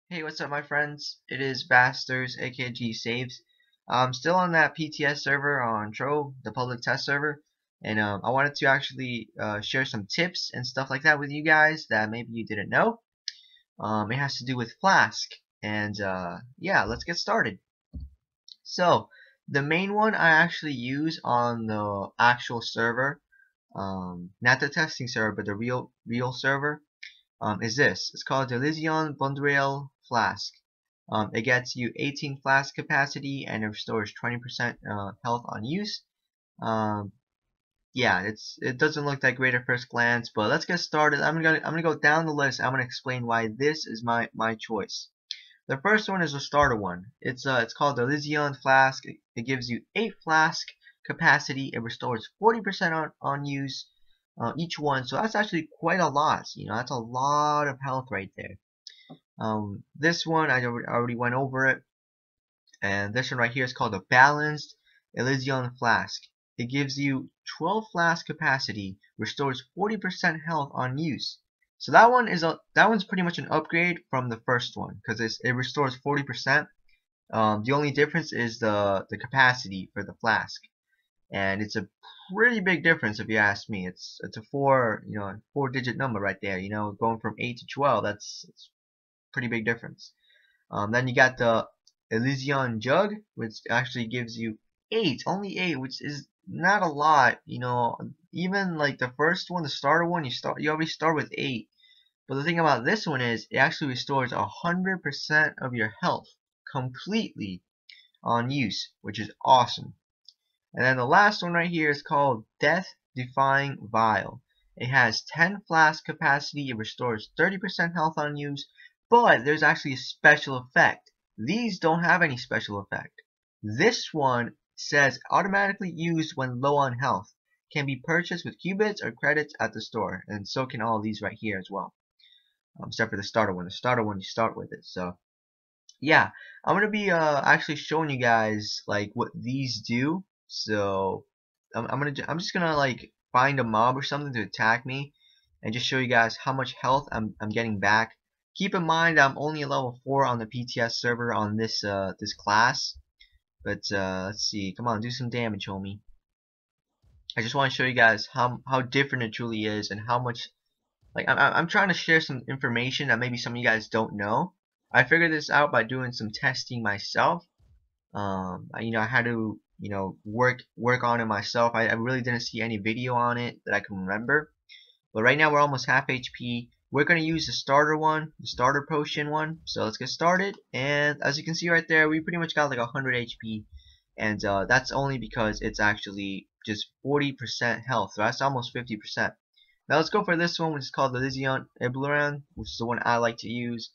Hey, what's up, my friends? It is Vasterz, aka Saves. I'm still on that PTS server on Trove, the public test server, and I wanted to actually share some tips and stuff like that with you guys that maybe you didn't know. It has to do with Flask, and yeah, let's get started. So, the main one I actually use on the actual server, not the testing server, but the real server, is this. It's called the 𝐵𝓊𝓈𝒾𝓃𝓾𝓈. It gets you 18 flask capacity and it restores 20% health on use. Yeah, it doesn't look that great at first glance, but let's get started. I'm gonna go down the list. I'm gonna explain why this is my choice. The first one is a starter one. It's called the 𝐵𝓊𝓈𝒾𝓃𝓾𝓈 flask. It gives you 8 flask capacity. It restores 40% on use each one. So that's actually quite a lot. You know, that's a lot of health right there. This one I already went over it, and this one right here is called the balanced 𝐵𝓊𝓈𝒾𝓃𝓾 flask. It gives you 12 flask capacity, restores 40% health on use. So that one's pretty much an upgrade from the first one because it restores 40%. The only difference is the capacity for the flask, and it's a pretty big difference if you ask me. It's a four-digit number right there. You know, going from 8 to 12. It's pretty big difference. Then you got the 𝐵𝓊𝓈𝒾𝓃𝓾 jug, which actually gives you 8, only 8, which is not a lot. You know, even like the first one, the starter one, you always start with 8. But the thing about this one is it actually restores 100% of your health completely on use, which is awesome. And then the last one right here is called Death-Defying Vial. It has 10 flask capacity. It restores 30% health on use, but there's actually a special effect. These don't have any special effect. This one says automatically used when low on health. Can be purchased with qubits or credits at the store, and so can all these right here as well. Except for the starter one. The starter one, you start with it. So yeah, I'm gonna be actually showing you guys like what these do. So I'm just gonna like find a mob or something to attack me and just show you guys how much health I'm getting back. Keep in mind I'm only a level 4 on the PTS server on this this class. But let's see. Come on, do some damage, homie. I just want to show you guys how different it truly is and how much, like, I'm trying to share some information that maybe some of you guys don't know. I figured this out by doing some testing myself. I had to, work on it myself. I really didn't see any video on it that I can remember. But right now we're almost half HP. We're going to use the starter one, the starter potion one. So let's get started. And as you can see right there, we pretty much got like 100 HP. And that's only because it's actually just 40% health. So that's almost 50%. Now let's go for this one, which is called the 𝐵𝓊𝓈𝒾𝓃𝓾𝓈, which is the one I like to use.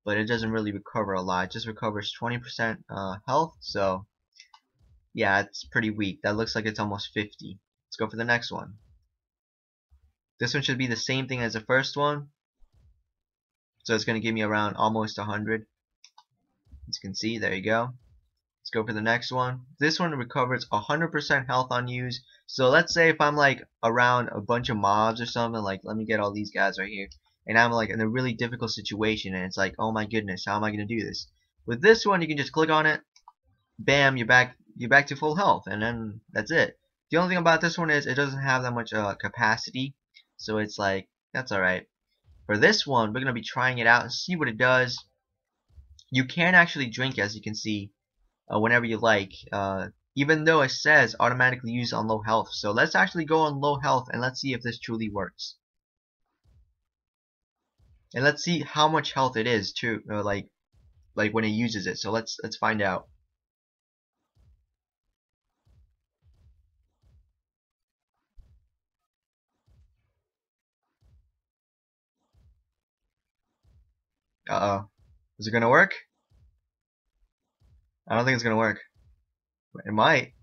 But it doesn't really recover a lot. It just recovers 20% health. So yeah, it's pretty weak. That looks like it's almost 50. Let's go for the next one. This one should be the same thing as the first one. So it's going to give me around almost 100. As you can see, there you go. Let's go for the next one. This one recovers 100% health on use. So let's say if I'm like around a bunch of mobs or something, like let me get all these guys right here, and I'm like in a really difficult situation and it's like, oh my goodness, how am I going to do this? With this one, you can just click on it, bam, you're back to full health, and then that's it. The only thing about this one is it doesn't have that much capacity, so it's like, that's alright. For this one, we're going to be trying it out and see what it does. You can actually drink, as you can see, whenever you like, even though it says automatically used on low health. So let's actually go on low health and let's see if this truly works. And let's see how much health it is too, like when it uses it. So let's find out. Uh-oh. Is it gonna work? I don't think it's gonna work. It might.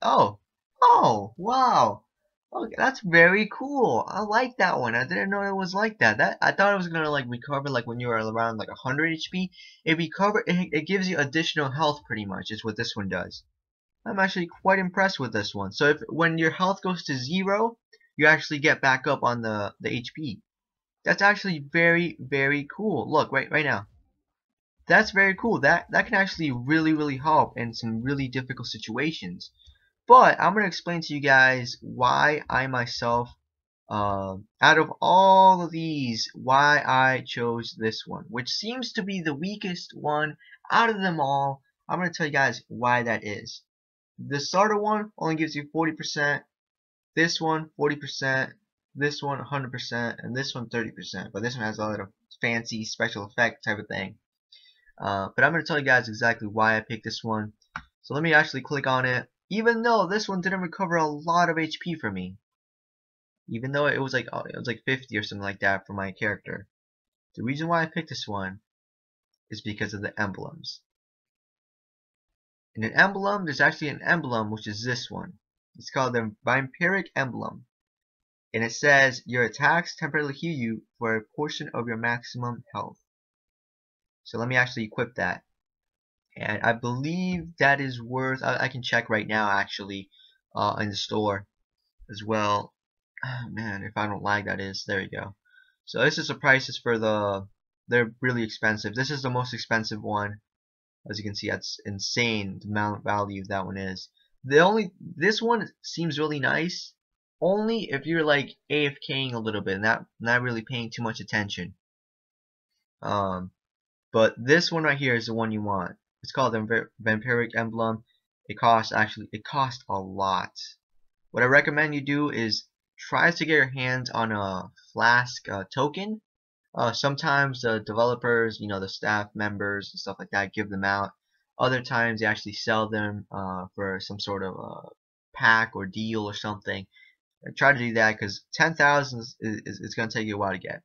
Oh. Oh, wow. Okay, that's very cool. I like that one. I didn't know it was like that. I thought it was gonna like recover like when you were around like 100 HP. It gives you additional health pretty much is what this one does. I'm actually quite impressed with this one. So if when your health goes to 0, you actually get back up on the HP. That's actually very, very cool. Look, right now. That's very cool. That can actually really help in some really difficult situations. But I'm gonna explain to you guys why I myself, out of all of these, why I chose this one, which seems to be the weakest one out of them all. I'm gonna tell you guys why that is. The starter one only gives you 40%. This one 40%. This one 100%, and this one 30%. But this one has a lot of fancy special effect type of thing. But I'm going to tell you guys exactly why I picked this one. So let me actually click on it. Even though this one didn't recover a lot of HP for me, even though it was like 50 or something like that for my character, the reason why I picked this one is because of the emblems. In an emblem, there's actually an emblem which is this one. It's called the Vampiric Emblem, and it says your attacks temporarily heal you for a portion of your maximum health. So let me actually equip that. And I believe that is worth, I can check right now actually, in the store as well. Oh man, if I don't lag, that is. There you go. So this is the prices for they're really expensive. This is the most expensive one. As you can see, that's insane the amount of value that one is. This one seems really nice only if you're like AFKing a little bit, not really paying too much attention. But this one right here is the one you want. It's called the Vampiric Emblem. It costs a lot. What I recommend you do is try to get your hands on a Flask token. Sometimes the developers, the staff members and stuff like that, give them out. Other times they actually sell them for some sort of pack or deal or something. And try to do that because 10,000 is going to take you a while to get.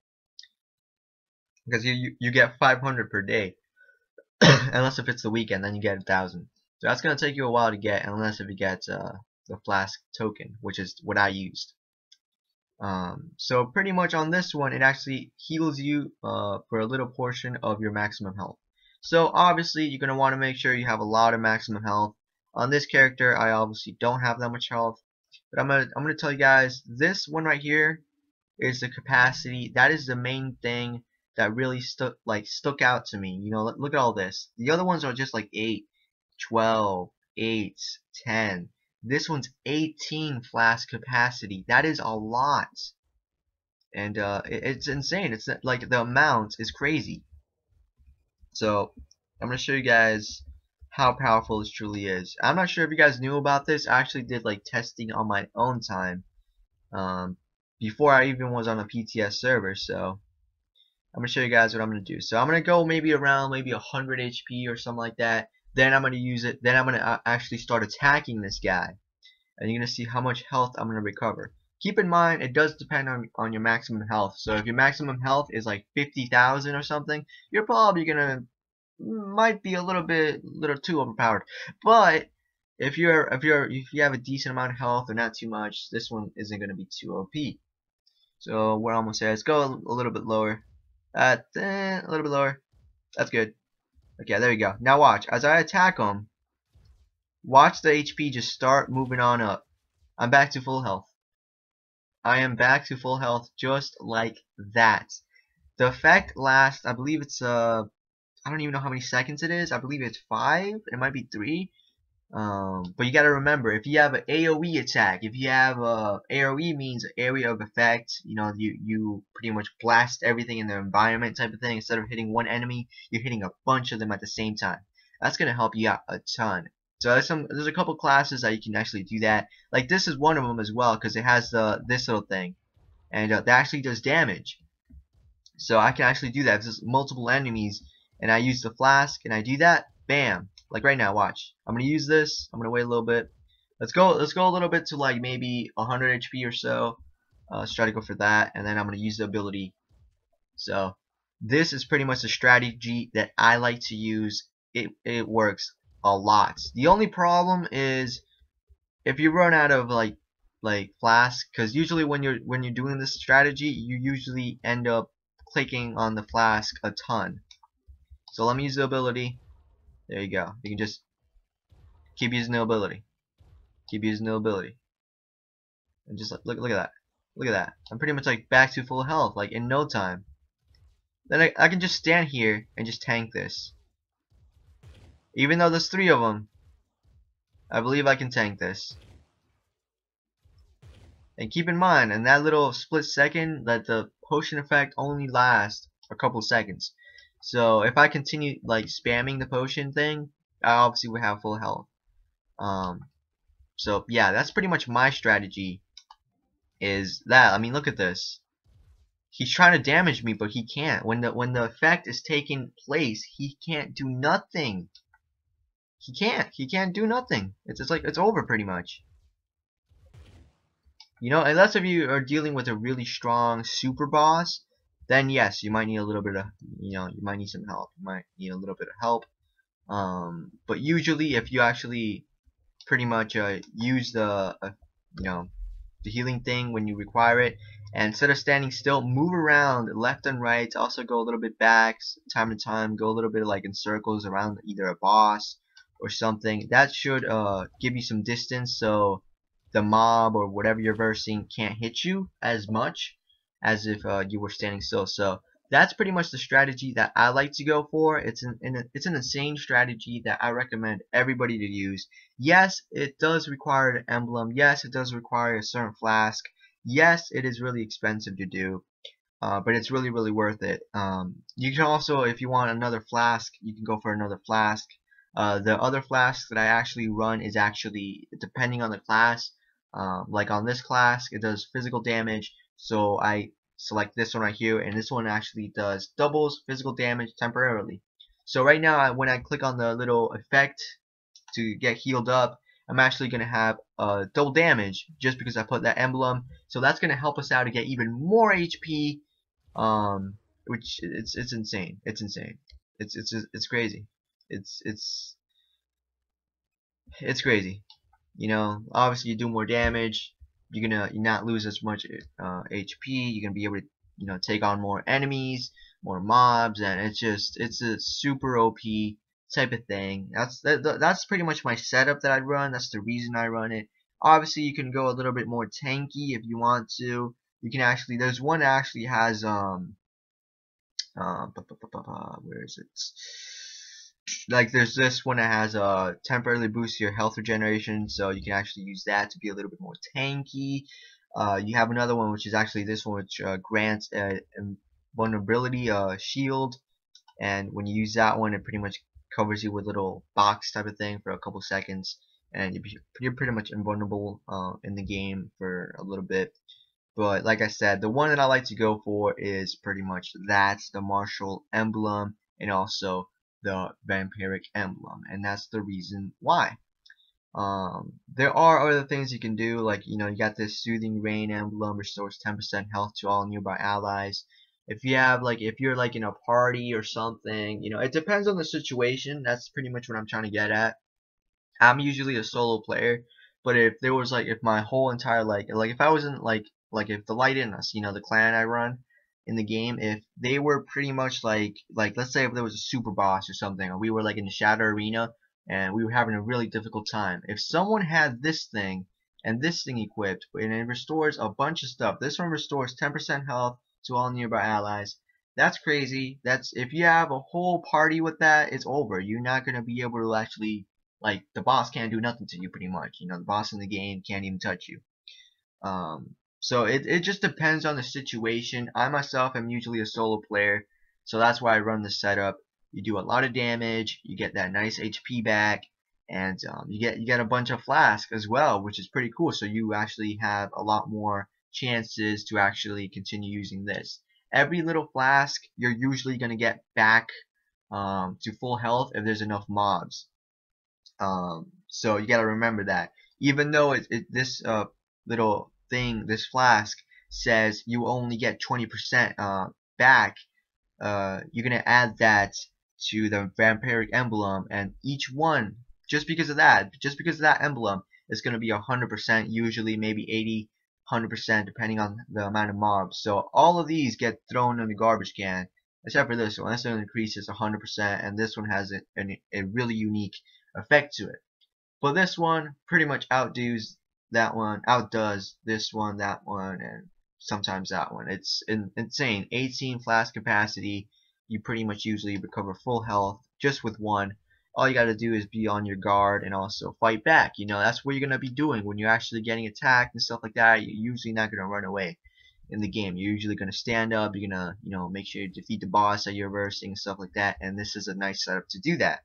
Because you get 500 per day. Unless if it's the weekend, then you get 1,000. So that's going to take you a while to get, unless if you get the Flask token, which is what I used. So pretty much on this one, it actually heals you for a little portion of your maximum health. So obviously, you're going to want to make sure you have a lot of maximum health. On this character, I obviously don't have that much health. But I'm gonna tell you guys, this one right here is the capacity. That is the main thing that really stuck out to me. Look at all this. The other ones are just like 8, 12, 8, 10. This one's 18 flask capacity. That is a lot. And it's insane. It's like the amount is crazy. So I'm going to show you guys how powerful this truly is. I'm not sure if you guys knew about this. I actually did like testing on my own time before I even was on a PTS server. So I'm going to show you guys what I'm going to do. So I'm going to go maybe around 100 HP or something like that. Then I'm going to use it. Then I'm going to actually start attacking this guy. And you're going to see how much health I'm going to recover. Keep in mind, it does depend on your maximum health. So if your maximum health is like 50,000 or something, you're probably going to, might be a little too overpowered. But if you have a decent amount of health or not too much, this one isn't going to be too OP. So we're almost there. Let's go a little bit lower. A little bit lower. That's good. Okay, there you go. Now watch. As I attack him, watch the HP just start moving on up. I'm back to full health. I am back to full health just like that. The effect lasts, I believe it's I don't even know how many seconds it is. I believe it's 5. It might be 3. But you gotta remember, if you have an AoE attack, if you have AoE means area of effect, you pretty much blast everything in the environment type of thing. Instead of hitting one enemy, you're hitting a bunch of them at the same time. That's gonna help you out a ton. So there's a couple classes that you can actually do that. Like this is one of them as well, because it has this little thing, and that actually does damage. So I can actually do that. If there's multiple enemies, and I use the flask, and I do that, bam. Like right now, watch. I'm gonna use this. I'm gonna wait a little bit. Let's go a little bit to like maybe 100 HP or so. Let's try to go for that, and then I'm gonna use the ability. So this is pretty much a strategy that I like to use. It works a lot. The only problem is if you run out of like flask, because usually when you're doing this strategy, you usually end up clicking on the flask a ton. So let me use the ability. There you go. You can just keep using the ability. Keep using the ability. And just look at that. Look at that. I'm pretty much like back to full health, like in no time. Then I can just stand here and just tank this. Even though there's 3 of them, I believe I can tank this. And keep in mind, in that little split second, that the potion effect only lasts a couple seconds. So if I continue like spamming the potion thing, I obviously would have full health. So yeah, that's pretty much my strategy. Is that, I mean, look at this. He's trying to damage me, but he can't. When the effect is taking place, he can't do nothing. He can't do nothing. It's like it's over pretty much. You know, unless if you are dealing with a really strong super boss, then yes, you might need a little bit of, you know, you might need some help. You might need a little bit of help. But usually, if you actually pretty much use the, you know, the healing thing when you require it, and instead of standing still, move around left and right. Also go a little bit back, time to time. Go a little bit like in circles around either a boss or something. That should give you some distance, so the mob or whatever you're versing can't hit you as much as if you were standing still. So that's pretty much the strategy that I like to go for. It's an insane strategy that I recommend everybody to use. Yes, it does require an emblem. Yes, it does require a certain flask. Yes, it is really expensive to do, but it's really worth it. You can also, if you want another flask, you can go for another flask. The other flask that I actually run is actually depending on the class. Like on this class, it does physical damage, so I select this one right here, and this one actually does doubles physical damage temporarily. So right now, when I click on the little effect to get healed up, I'm actually going to have double damage just because I put that emblem. So that's going to help us out to get even more HP, which it's insane. It's insane. It's crazy. It's crazy. You know, obviously you do more damage, you're not lose as much HP. You're gonna be able to, you know, take on more enemies, more mobs, and it's a super OP type of thing. That's pretty much my setup that I run. That's the reason I run it. Obviously, you can go a little bit more tanky if you want to. You can actually, there's one that actually has where is it? Like there's this one that has temporarily boosts your health regeneration, so you can actually use that to be a little bit more tanky. You have another one which is actually this one, which grants a vulnerability shield, and when you use that one, it pretty much covers you with a little box type of thing for a couple seconds, and you're pretty much invulnerable in the game for a little bit. But like I said, the one that I like to go for is pretty much that's the martial emblem, and also the vampiric emblem, and that's the reason why. There are other things you can do, like, you know, you got this soothing rain emblem, restores 10% health to all nearby allies. If you have, like, if you're like in a party or something, you know, it depends on the situation. That's pretty much what I'm trying to get at. I'm usually a solo player, but if there was like, if my whole entire like if I wasn't like if the light in us, you know, the clan I run in the game, if they were pretty much like let's say if there was a super boss or something, or we were like in the shadow arena and we were having a really difficult time, if someone had this thing and this thing equipped and it restores a bunch of stuff, this one restores 10% health to all nearby allies. That's crazy. That's, if you have a whole party with that, it's over. You're not gonna be able to actually, like, the boss can't do nothing to you pretty much. You know, the boss in the game can't even touch you. So it just depends on the situation. I myself am usually a solo player, so that's why I run this setup. You do a lot of damage, you get that nice HP back, and you get a bunch of flasks as well, which is pretty cool. So you actually have a lot more chances to actually continue using this. Every little flask you're usually gonna get back to full health if there's enough mobs. So you gotta remember that. Even though this little thing, this flask says you only get 20% back, you're gonna add that to the vampiric emblem, and each one, just because of that emblem, is gonna be 100%, usually maybe 80, 100%, depending on the amount of mobs. So all of these get thrown in the garbage can, except for this one. This one increases 100%, and this one has a really unique effect to it. But this one pretty much outdoes that one, outdoes this one, that one, and sometimes that one. It's insane. 18 flask capacity. You pretty much usually recover full health just with one. All you gotta do is be on your guard and also fight back. You know, that's what you're gonna be doing when you're actually getting attacked and stuff like that. You're usually not gonna run away in the game. You're usually gonna stand up. You're gonna, you know, make sure you defeat the boss that you're versing and stuff like that. And this is a nice setup to do that.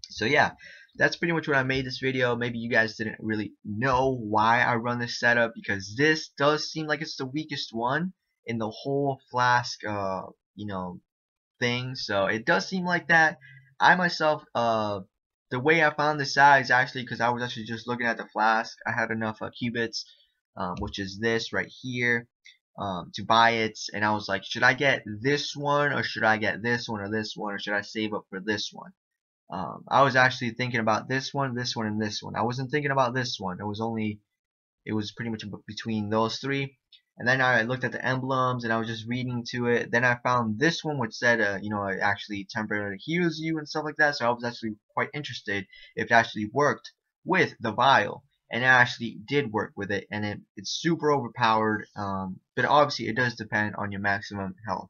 So yeah, that's pretty much what I made this video. Maybe you guys didn't really know why I run this setup, because this does seem like it's the weakest one in the whole Flask you know, thing. So it does seem like that. I myself, the way I found this out is actually because I was actually just looking at the Flask. I had enough qubits, which is this right here, to buy it, and I was like, should I get this one, or should I get this one, or this one, or should I save up for this one? I was actually thinking about this one, and this one. I wasn't thinking about this one. It was pretty much between those three. And then I looked at the emblems and I was just reading to it. Then I found this one which said, you know, it actually temporarily heals you and stuff like that. So I was actually quite interested if it actually worked with the vial. And it actually did work with it. And it's super overpowered. But obviously it does depend on your maximum health.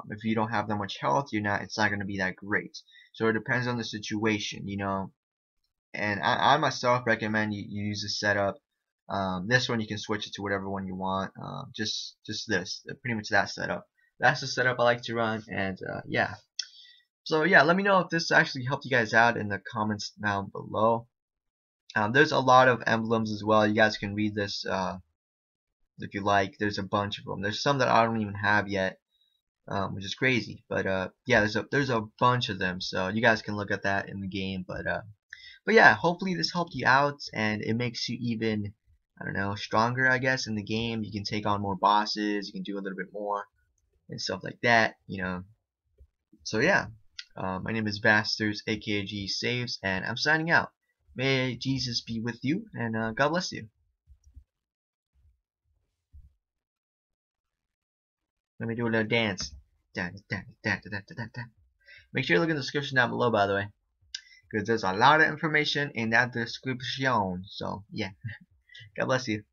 If you don't have that much health, it's not going to be that great. So it depends on the situation, you know. And I myself recommend you use this setup. This one you can switch it to whatever one you want. Just this, pretty much that setup. That's the setup I like to run, and yeah. So yeah, let me know if this actually helped you guys out in the comments down below. There's a lot of emblems as well. You guys can read this if you like. There's a bunch of them. There's some that I don't even have yet, which is crazy. But yeah, there's a bunch of them. So you guys can look at that in the game. But yeah, hopefully this helped you out, and it makes you even, I don't know, stronger, I guess, in the game. You can take on more bosses, you can do a little bit more and stuff like that, you know. So yeah, my name is Vasterz, aka G Saves, and I'm signing out. May Jesus be with you, and God bless you. Let me do a little dance. Make sure you look in the description down below, by the way, because there's a lot of information in that description. So yeah, God bless you.